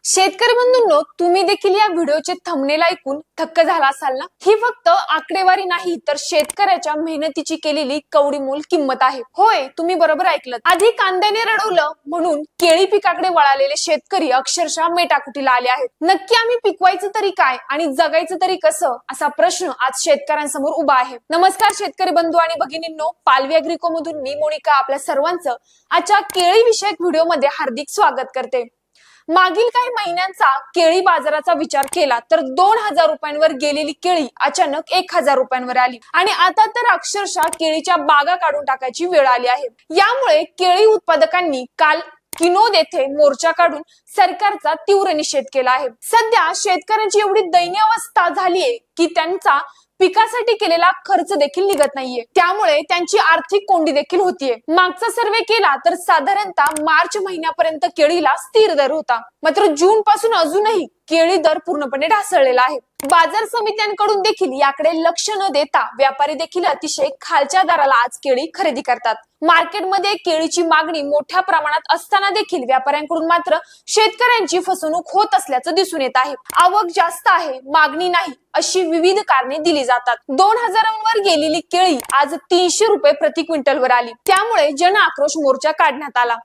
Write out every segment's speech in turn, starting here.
शेतकरी बंधूंनो, तुम्ही देखील या व्हिडिओचे थंबनेल ऐकून थक्क झाला असाल ना। ही फक्त आकडेवारी नाही तर शेतकऱ्याच्या मेहनतीची केलेली कवडीमोल किंमत आहे। होय, तुम्ही बरोबर ऐकलं। आधी कांद्याने रडवलं म्हणून केळी पिकाकडे वळालेले शेतकरी अक्षरशः मेटाकुटीला आले आहेत। नक्की आम्ही पिकवायचं तरी काय आणि जगायचं तरी कसं, असा प्रश्न आज शेतकऱ्यांसमोर उभा आहे। नमस्कार शेतकरी बंधू आणि भगिनींनो, पालवी अॅग्रिको मधून मी मोनिका आपल्या सर्वांचं आजच्या केळी विषयक व्हिडिओमध्ये हार्दिक स्वागत करते। मागील काही महिन्यांचा केळी बाजाराचा विचार केला तर 2000 रुपयांवर गेलेली केळी अचानक 1000 रुपयांवर आली आणि आता तर अक्षरशः केळीच्या बागा काढून टाकायची वेळ आली आहे। यामुळे केळी उत्पादकांनी काल किनोद येथे मोर्चा काढून सरकारचा तीव्र निषेध केला आहे। सध्या शेतकऱ्यांची एवढी दयनीय अवस्था झालीये की त्यांचा पिकासाठी केलेला खर्च देखील निघत नाहीये, त्यामुळे त्यांची आर्थिक कोंडी देखील होतीये। मागचा सर्वे केला तर साधारणतः मार्च महिन्यापर्यंत केळीला स्थिर दर होता, मात्र जून पासून अजूनही केळी दर पूर्णपणे ढासळलेला आहे। बाजार समित्यांकडून देखील याकडे लक्ष न देता व्यापारी देखील अतिशय खालच्या दराला आज केळी खरेदी करतात। मार्केटमध्ये केळीची मागणी मोठ्या प्रमाणात असताना देखील व्यापाऱ्यांकडून मात्र शेतकऱ्यांची फसवणूक होत असल्याचं दिसून येत आहे। आवक जास्त आहे, मागणी नाही, अशी विविध कारणे दिली जातात। 2000वर गेलेली केळी आज 300 रुपये प्रति क्विंटलवर आली, त्यामुळे जन आक्रोश मोर्चा काढण्यात आला।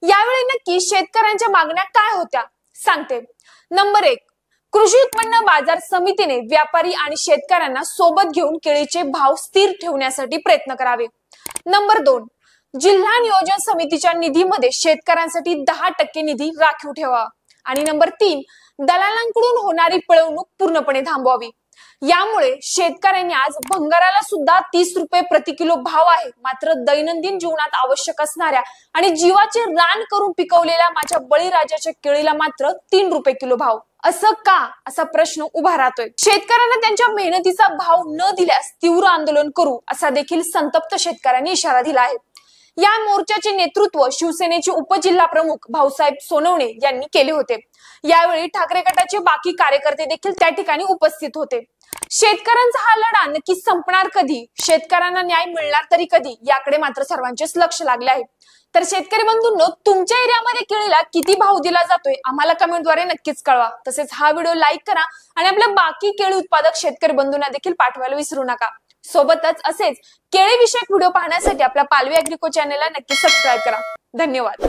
यावेळी नक्की शेतकऱ्यांच्या मागण्या काय होत्या सांगते। नंबर 1, कृषी उत्पन्न बाजार समितीने व्यापारी आणि शेतकऱ्यांना सोबत घेऊन केळीचे भाव स्थिर ठेवण्यासाठी प्रयत्न करावे। नंबर 2, जिल्हा नियोजन समितीच्या निधीमध्ये शेतकऱ्यांसाठी 10% निधी राखीव ठेवावा। आणि नंबर 3, दलालांकडून होणारी पिळवणूक पूर्णपणे थांबवावी। यामुळे शेतकऱ्यांनी आज भंगाराला सुद्धा 30 रुपये प्रति किलो भाव आहे, मात्र दैनंदिन जीवनात आवश्यक असणाऱ्या आणि जीवाचे रान करून पिकवलेल्या माझ्या बळीराजाच्या केळीला मात्र 3 रुपये किलो भाव। असं का, असा प्रश्न उभा राहतोय। शेतकऱ्यांना त्यांच्या मेहनतीचा भाव न दिल्यास तीव्र आंदोलन करू, असा देखील संतप्त शेतकऱ्यांनी इशारा दिला आहे। या मोर्चाचे नेतृत्व शिवसेनेचे उपजिल्हा प्रमुख भाऊसाहेब सोनवणे यांनी केले होते। यावेळी ठाकरे गटाचे बाकी कार्यकर्ते देखील त्या ठिकाणी उपस्थित होते। शेतकऱ्यांचा हा लढा नक्की संपणार कधी, शेतकऱ्यांना न्याय मिळणार तरी कधी, याकडे मात्र सर्वांचेच लक्ष लागले आहे। तर शेतकरी बंधूंनो, तुमच्या एरियामध्ये केळीला किती भाव दिला जातोय आम्हाला कमेंटद्वारे नक्कीच कळवा। तसेच हा व्हिडिओ लाईक करा आणि आपल्या बाकी केळी उत्पादक शेतकरी बंधूंना देखील पाठवायला विसरू नका। सोबतच असेच केळी विषयक व्हिडिओ पाहण्यासाठी आपल्या पालवी अॅग्रिको चॅनलला नक्की सबस्क्राईब करा। धन्यवाद।